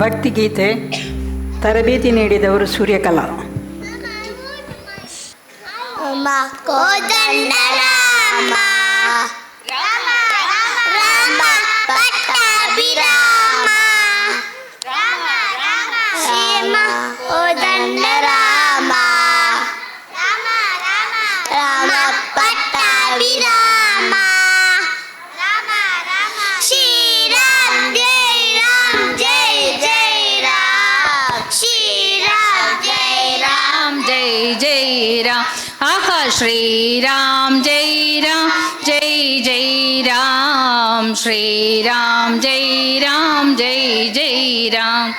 ಭಕ್ತಿಗೀತೆ ತರಬೇತಿ ನೀಡಿದವರು ಸೂರ್ಯಕಲಾ. ಕೋದಂಡ ರಾಮ ರಾಮ ರಾಮ ಪಟ್ಟಾಭಿರಾಮ ರಾಮ ರಾಮ ಶ್ರೀಮ ಕೋದಂಡ ರಾಮ ರಾಮ ರಾಮ ರಾಮ ಪಟ್ಟಾಭಿರಾಮ ರಾಮ ರಾಮ ಶ್ರೀರಾಮ್ ಜೈ ರಾಮ್ ಜೈ ಜೈ ರಾಮ್ ಶ್ರೀರಾಮ್ ಜೈ ರಾಮ್ ಜೈ ಜೈ ರಾಮ್. ಆಹಾ ಶ್ರೀರಾಮ್ ಜೈ ರಾಮ್ ಜೈ ಜೈ ರಾಮ್ ಶ್ರೀರಾಮ್ ಜೈ ರಾಮ್ ಜೈ ಜೈ ರಾಮ್.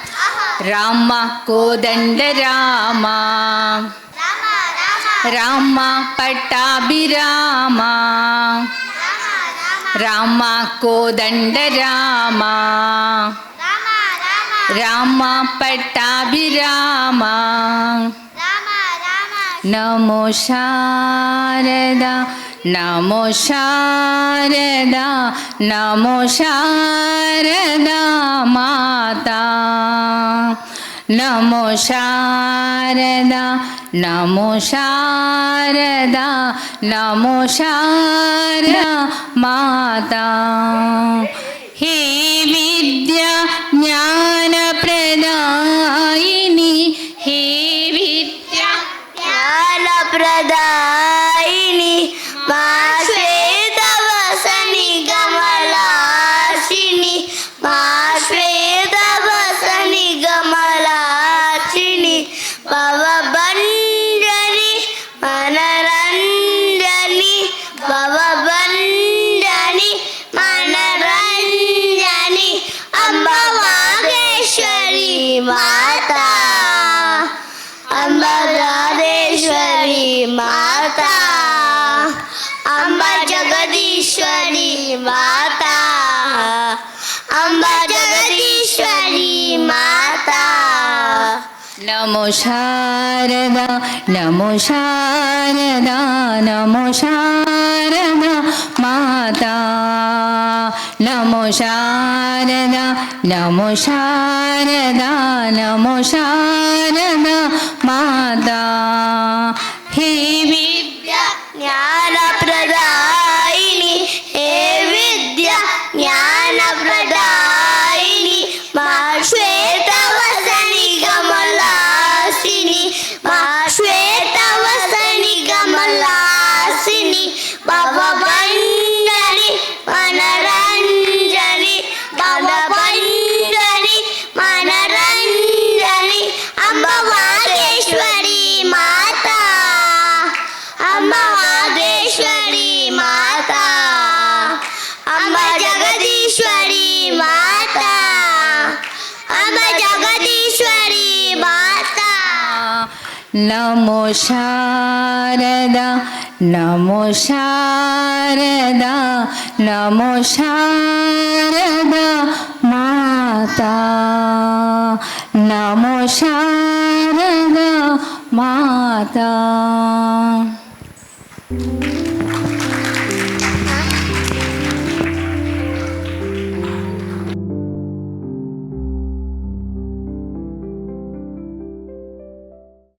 ರಾಮ ಕೋದಂಡ ರಾಮ ರಾಮ ಪಟ್ಟಾಭಿರಾಮ ರಾಮ ಕೋದಂಡ ರಾಮ ರಾಮ ಪಟ್ಟಾಭಿರಾಮ. ನಮೋ ಶಾರದಾ ನಮೋ ಶಾರದಾ ನಮೋ ಶಾರದಾ ಮಾತಾ. ನಮೋ ಶಾರದಾ ನಮೋ ಶಾರದಾ ನಮೋ ಶಾರದಾ ಮಾತಾ. ಹೇ ವಿದ್ಯಾ ಜ್ಞಾನ ಪ್ರದಾಯಿನಿ ಹೇ ವಿದ್ಯಾ ಜ್ಞಾನ ಪ್ರದಾಯಿನಿ ಮಾ ಶ್ವೇತವಸನಿ ಕಮಲಾಸಿನಿ ಮಾ ಶ್ವೇತವಸನಿ ಕಮಲಾಸಿನಿ ಭವಭಂಜನಿ ಮನರಂಜನಿ ಭವಭಂಜನಿ ಮನರಂಜನಿ ಅಂಬವಾಗೇಶ್ವರಿ ಮಾತಾ ಅಂಬರಾಧೇಶ್ವರಿ ಮಾತಾ ಅಂಬ ಜಗದೀಶ್ವರಿ ಮಾತಾ ಅಂಬ ಜಗದೀಶ್ವರಿ ಮಾತಾ. ನಮೋ ಶಾರದಾ ನಮೋ ಶಾರದಾ ನಮೋ ಶಾರದಾ ಮಾತಾ. ನಮೋ ಶಾರದಾ ನಮೋ ಶಾರದಾ ನಮೋ ಶಾರದಾ ಮಾತಾ. ಹೇ ವಿದ್ಯಾ ಜ್ಞಾನ ಪ್ರದಾಯಿನಿ ಹೇ ವಿದ್ಯಾ ಜ್ಞಾನ ಪ್ರದಾಯಿನಿ ಮಾ ಶ್ವೇತವಸನಿ ಕಮಲಾಸಿನಿ ಮಾ ಶ್ವೇತವಸನಿ ಕಮಲಾಸಿನಿ ಭವಭಂಜನಿ ಮನರಂಜನಿ ಭವಭಂಜನಿ ಮನರಂಜನಿ ಅಂಬವಾಗೇಶ್ವರಿ ಮಾತಾ ಅಂಬವಾಗೇಶ್ವರಿ ಮಾತಾ ಅಂಬ ಜಗದೀಶ್ವರಿ ಮಾತಾ ಅಂಬ ಜಗದೀಶ್ವರಿ ಮಾತಾ. ನಮೋ ಶಾರದಾ ನಮೋ ಶಾರದಾ ನಮೋ ಶಾರದಾ ಮಾತಾ. ನಮೋ ಶಾರದಾ ಮಾತಾ.